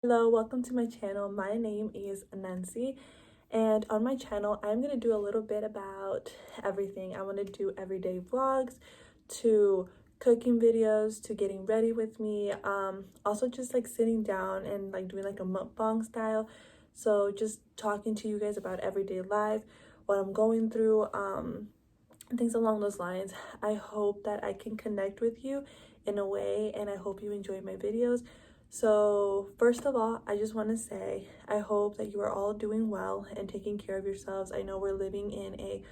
Hello, welcome to my channel. My name is Nancy, and on my channel I'm going to do a little bit about everything. I want to do everyday vlogs to cooking videos to getting ready with me, also just like sitting down and like doing like a mukbang style. So just talking to you guys about everyday life, what I'm going through, things along those lines. I hope that I can connect with you in a way, and I hope you enjoy my videos. So first of all, I just want to say I hope that you are all doing well and taking care of yourselves. I know we're living in a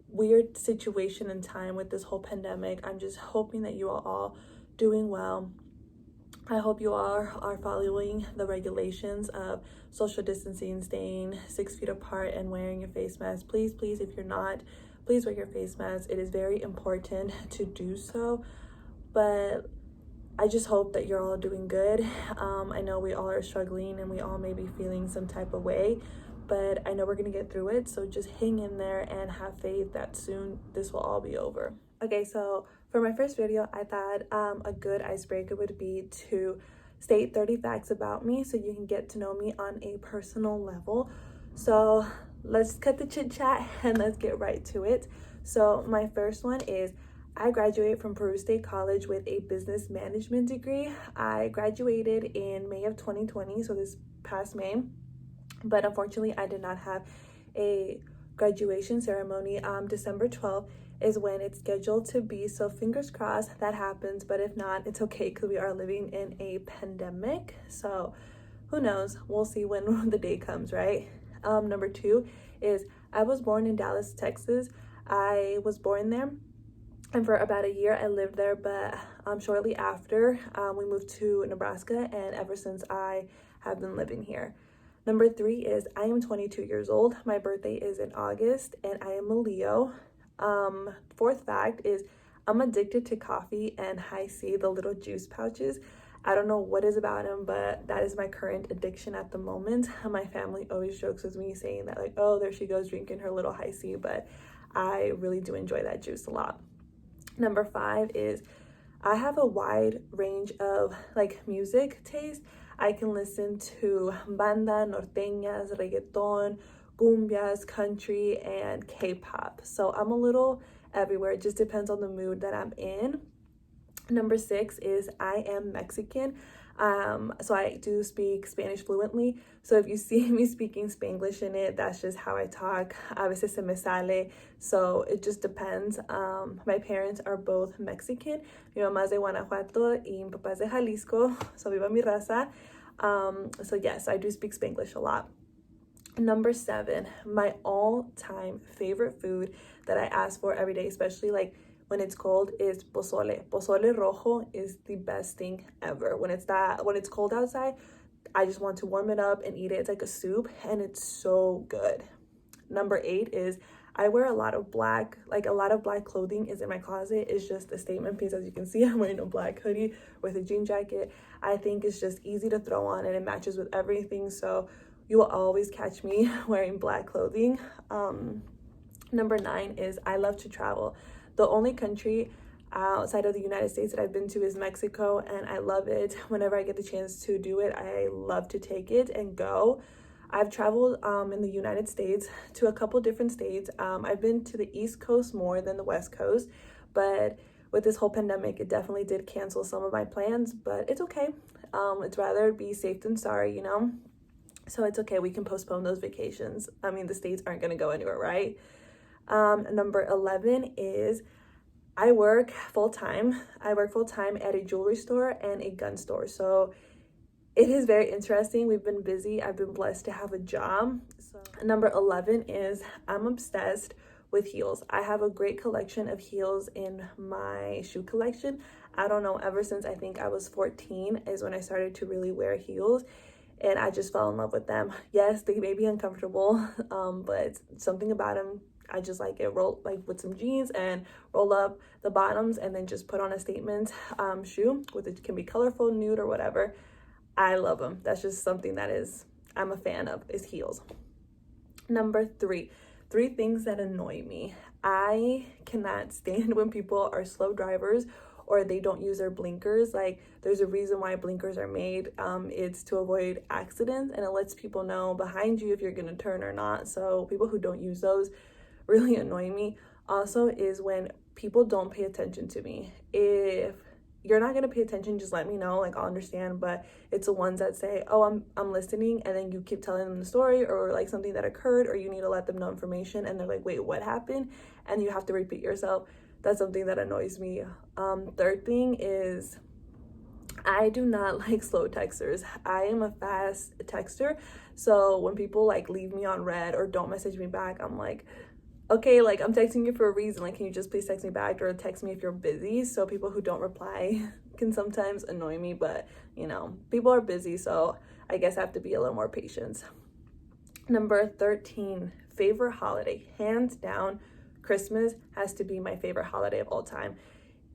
weird situation and time with this whole pandemic. I'm just hoping that you are all doing well. I hope you all are following the regulations of social distancing, staying 6 feet apart, and wearing your face mask. Please, please, if you're not, please wear your face mask. It is very important to do so. But I just hope that you're all doing good. I know we all are struggling and we all may be feeling some type of way, but I know we're gonna get through it. So just hang in there and have faith that soon this will all be over. Okay, so for my first video, I thought a good icebreaker would be to state 30 facts about me so you can get to know me on a personal level. So let's cut the chit chat and let's get right to it. So my first one is I graduated from Peru State College with a business management degree. I graduated in May of 2020, so this past May, but unfortunately I did not have a graduation ceremony. December 12th is when it's scheduled to be, so fingers crossed that happens, but if not, it's okay because we are living in a pandemic, so who knows, we'll see when the day comes, right? Number two is I was born in Dallas, Texas. I was born there, and for about a year I lived there, but shortly after we moved to Nebraska, and ever since I have been living here. Number three is I am 22 years old. My birthday is in August and I am a Leo. Fourth fact is I'm addicted to coffee and Hi-C, the little juice pouches. I don't know what is about them, but that is my current addiction at the moment. My family always jokes with me saying that, like, oh, there she goes drinking her little Hi-C, but I really do enjoy that juice a lot. Number five is I have a wide range of like music taste. I can listen to banda, norteñas, reggaeton, cumbias, country, and K-pop. So I'm a little everywhere. It just depends on the mood that I'm in. Number six is I am Mexican. So I do speak Spanish fluently. So if you see me speaking Spanglish in it, that's just how I talk. A veces se me sale. So it just depends. My parents are both Mexican. Mi mamá es de Guanajuato y mi papá es de Jalisco. So viva mi raza. So yes, I do speak Spanglish a lot. Number seven, my all-time favorite food that I ask for every day, especially like when it's cold, is pozole. Pozole rojo is the best thing ever. When it's cold outside, I just want to warm it up and eat it. It's like a soup and it's so good. Number eight is I wear a lot of black, like a lot of black clothing is in my closet. It's just a statement piece. As you can see, I'm wearing a black hoodie with a jean jacket. I think it's just easy to throw on and it matches with everything. So you will always catch me wearing black clothing. Number nine is I love to travel. The only country outside of the United States that I've been to is Mexico, and I love it. Whenever I get the chance to do it, I love to take it and go. I've traveled in the United States to a couple different states. I've been to the East Coast more than the West Coast, but with this whole pandemic, it definitely did cancel some of my plans, but it's okay. It's rather be safe than sorry, you know? So it's okay, we can postpone those vacations. I mean, the states aren't gonna go anywhere, right? Number 11 is I work full-time. I work full-time at a jewelry store and a gun store. So it is very interesting. We've been busy. I've been blessed to have a job. So number 11 is I'm obsessed with heels. I have a great collection of heels in my shoe collection. I don't know, ever since I think I was 14 is when I started to really wear heels, and I just fell in love with them. Yes, they may be uncomfortable, but something about them, I just like it. Roll like with some jeans and roll up the bottoms and then just put on a statement shoe with it, can be colorful, nude, or whatever. I love them. That's just something that I'm a fan of, is heels. Number three things that annoy me. I cannot stand when people are slow drivers or they don't use their blinkers. Like, there's a reason why blinkers are made. It's to avoid accidents, and it lets people know behind you if you're gonna turn or not. So people who don't use those really annoy me. Also is when people don't pay attention to me. If you're not gonna pay attention, just let me know, like I'll understand. But it's the ones that say, oh, I'm listening, and then you keep telling them the story or like something that occurred, or you need to let them know information, and they're like, wait, what happened? And you have to repeat yourself. That's something that annoys me. Third thing is, I do not like slow texters. I am a fast texter. So when people like leave me on red or don't message me back, I'm like, okay, like I'm texting you for a reason. Like, can you just please text me back, or text me if you're busy? So people who don't reply can sometimes annoy me, but you know, people are busy, so I guess I have to be a little more patient. Number 13, favorite holiday. Hands down, Christmas has to be my favorite holiday of all time.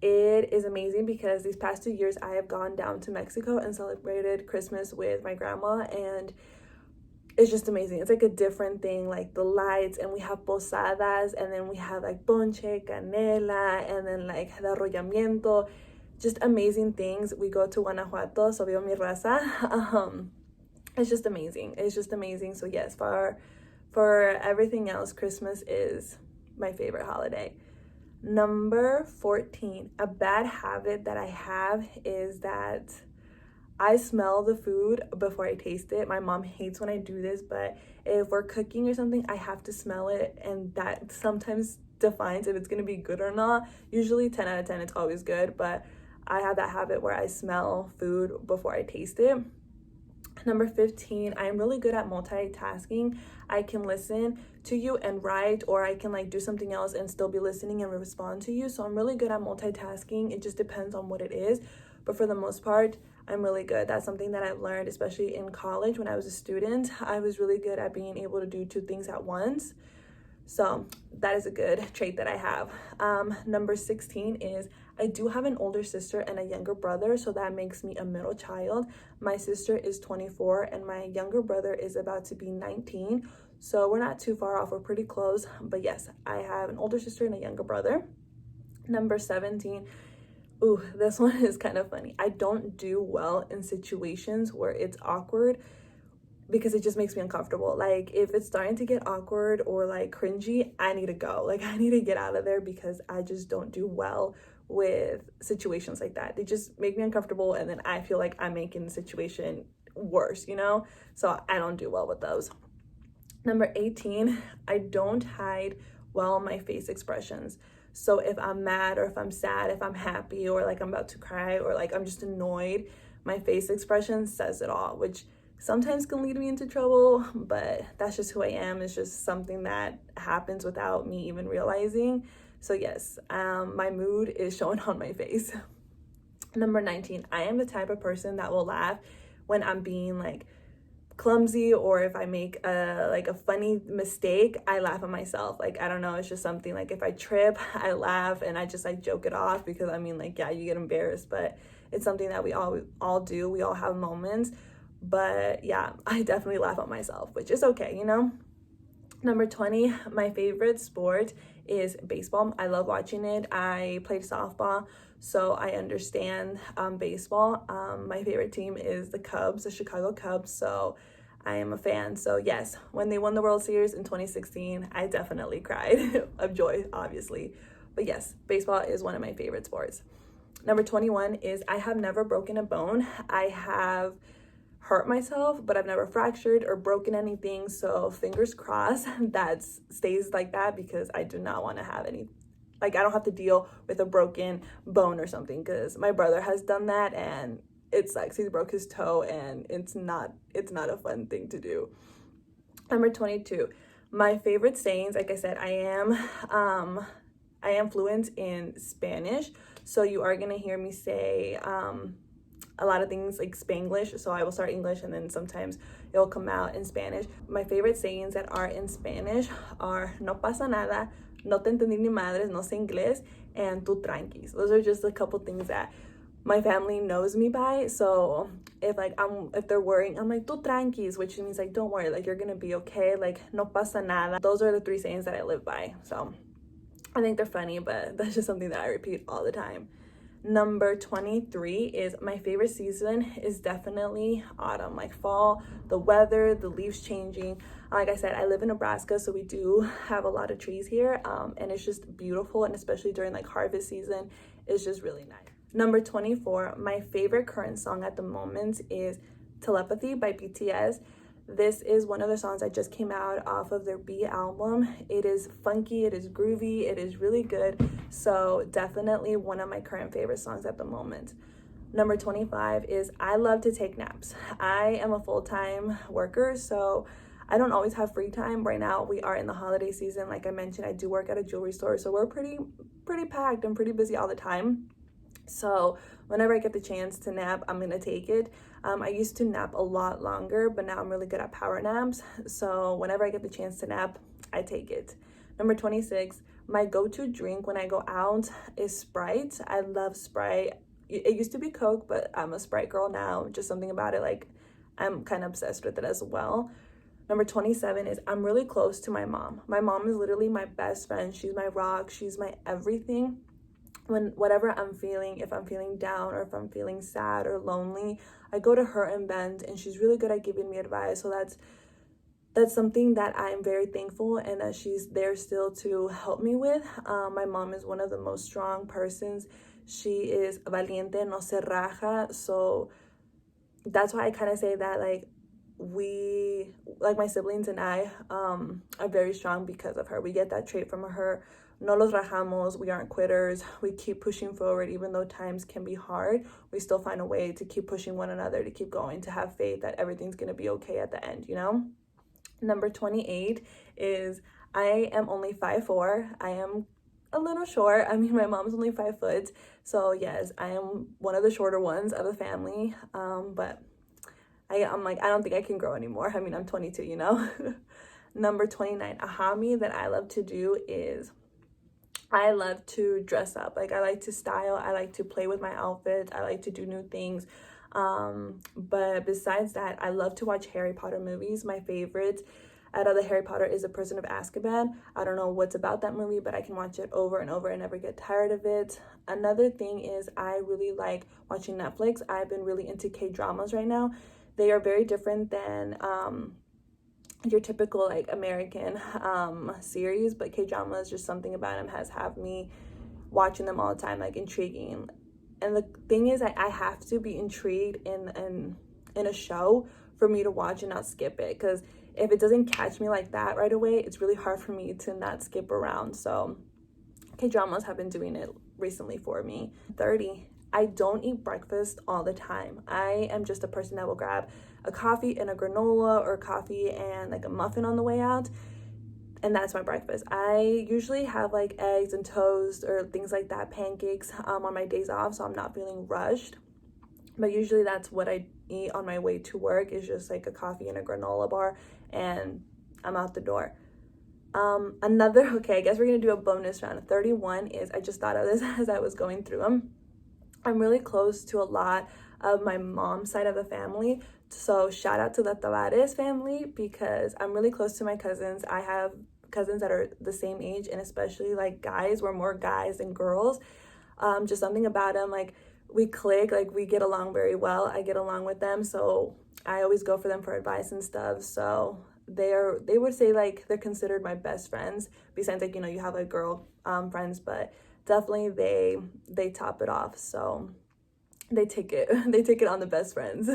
It is amazing because these past 2 years I have gone down to Mexico and celebrated Christmas with my grandma, and it's just amazing. It's like a different thing, like the lights, and we have posadas, and then we have like ponche, canela, and then like the arrollamiento, just amazing things. We go to Guanajuato, so vivo mi raza. It's just amazing. It's just amazing. So yes, for everything else, Christmas is my favorite holiday. Number 14, a bad habit that I have is that I smell the food before I taste it. My mom hates when I do this, but if we're cooking or something, I have to smell it, and that sometimes defines if it's gonna be good or not. Usually 10 out of 10, it's always good, but I have that habit where I smell food before I taste it. Number 15, I'm really good at multitasking. I can listen to you and write, or I can like do something else and still be listening and respond to you. So I'm really good at multitasking. It just depends on what it is. But for the most part, I'm really good. That's something that I've learned, especially in college when I was a student. I was really good at being able to do 2 things at once. So that is a good trait that I have. Number 16 is I do have an older sister and a younger brother, so that makes me a middle child. My sister is 24 and my younger brother is about to be 19. So we're not too far off, we're pretty close. But yes, I have an older sister and a younger brother. Number 17, ooh, this one is kind of funny. I don't do well in situations where it's awkward, because it just makes me uncomfortable. Like, if it's starting to get awkward or like cringy, I need to go. Like, I need to get out of there, because I just don't do well with situations like that. They just make me uncomfortable, and then I feel like I'm making the situation worse, you know? So I don't do well with those. Number 18, I don't hide well my face expressions. So if I'm mad, or if I'm sad, if I'm happy, or like I'm about to cry, or like I'm just annoyed, my face expression says it all, which sometimes can lead me into trouble, but that's just who I am. It's just something that happens without me even realizing. So yes, my mood is showing on my face. Number 19, I am the type of person that will laugh when I'm being like clumsy, or if I make a funny mistake, I laugh at myself. Like, I don't know, it's just something, like if I trip, I laugh and I just like joke it off, because I mean, like, yeah, you get embarrassed, but it's something that we all do. We all have moments. But yeah, I definitely laugh at myself, which is okay, you know? Number 20, my favorite sport is baseball. I love watching it. I played softball, so I understand baseball. My favorite team is the Cubs, the Chicago Cubs, so I am a fan. So yes, when they won the World Series in 2016, I definitely cried of joy, obviously. But yes, baseball is one of my favorite sports. Number 21 is I have never broken a bone. I have hurt myself, but I've never fractured or broken anything, so fingers crossed that stays like that, because I do not want to have any, like, I don't have to deal with a broken bone or something, because my brother has done that and it sucks. He broke his toe, and it's not a fun thing to do. Number 22, my favorite sayings, like I said, I am fluent in Spanish, so you are gonna hear me say a lot of things like Spanglish. So I will start English, and then sometimes it'll come out in Spanish. My favorite sayings that are in Spanish are no pasa nada, no te entendí ni madres, no sé inglés, and tú tranquis. Those are just a couple things that my family knows me by. So if they're worrying, I'm like, tú tranquis, which means like, don't worry, like, you're gonna be okay, like, no pasa nada. Those are the 3 sayings that I live by. So I think they're funny, but that's just something that I repeat all the time. Number 23 is my favorite season is definitely autumn, like fall, the weather, the leaves changing. Like I said, I live in Nebraska, so we do have a lot of trees here, and it's just beautiful, and especially during like harvest season, it's just really nice. Number 24, my favorite current song at the moment is Telepathy by BTS. This is one of the songs that just came out off of their B album. It is funky, it is groovy, it is really good. So definitely one of my current favorite songs at the moment. Number 25 is I love to take naps. I am a full-time worker, so I don't always have free time. Right now we are in the holiday season. Like I mentioned, I do work at a jewelry store, so we're pretty packed and pretty busy all the time. So whenever I get the chance to nap, I'm gonna take it. I used to nap a lot longer, but now I'm really good at power naps. So whenever I get the chance to nap, I take it. Number 26, my go-to drink when I go out is Sprite. I love Sprite. It used to be Coke, but I'm a Sprite girl now. Just something about it, like I'm kind of obsessed with it as well. Number 27 is I'm really close to my mom. My mom is literally my best friend. She's my rock. She's my everything. Whatever I'm feeling, if I'm feeling down or if I'm feeling sad or lonely, I go to her and vent, and she's really good at giving me advice. So that's something that I'm very thankful, and that she's there still to help me with. My mom is one of the most strong persons. She is valiente, no se raja. So that's why I kind of say that like my siblings and I are very strong because of her. We get that trait from her. No los rajamos, we aren't quitters. We keep pushing forward even though times can be hard. We still find a way to keep pushing one another, to keep going, to have faith that everything's gonna be okay at the end, you know? Number 28 is I am only 5'4". I am a little short. I mean, my mom's only 5 foot. So yes, I am one of the shorter ones of the family. But I'm like, I don't think I can grow anymore. I mean, I'm 22, you know? Number 29, a hobby that I love to do is I love to dress up. Like I like to style. I like to play with my outfits. I like to do new things. But besides that, I love to watch Harry Potter movies. My favorite out of the Harry Potter is The Prisoner of Azkaban. I don't know what's about that movie, but I can watch it over and over and never get tired of it. Another thing is I really like watching Netflix. I've been really into K-dramas right now. They are very different than your typical like American series, but K-drama is just something about them has me watching them all the time, like intriguing. And the thing is, I have to be intrigued in a show for me to watch and not skip it, because if it doesn't catch me like that right away, it's really hard for me to not skip around. So K-dramas have been doing it recently for me. 30, I don't eat breakfast all the time. I am just a person that will grab a coffee and a granola, or coffee and like a muffin on the way out, and that's my breakfast. I usually have like eggs and toast or things like that, pancakes on my days off, so I'm not feeling rushed. But usually that's what I eat on my way to work, is just like a coffee and a granola bar, and I'm out the door. Okay, I guess we're gonna do a bonus round. 31 is, I just thought of this as I was going through them. I'm really close to a lot of my mom's side of the family. So shout out to the Tavares family, because I'm really close to my cousins. I have cousins that are the same age, and especially like guys, we're more guys than girls. Just something about them, like we click, like we get along very well. I get along with them, so I always go for them for advice and stuff. So they would say like they're considered my best friends, besides like, you know, you have like girl friends, but definitely they top it off. So they take it on the best friends.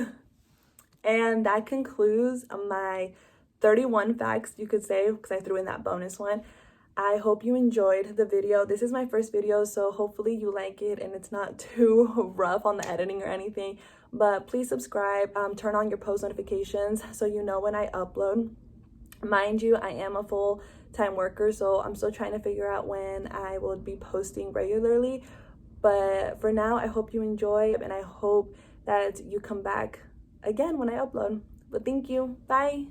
And that concludes my 31 facts, you could say, because I threw in that bonus one. I hope you enjoyed the video. This is my first video, so hopefully you like it and it's not too rough on the editing or anything. But please subscribe, turn on your post notifications so you know when I upload. Mind you, I am a full-time worker, so I'm still trying to figure out when I will be posting regularly. But for now, I hope you enjoy, and I hope that you come back again when I upload. But thank you. Bye.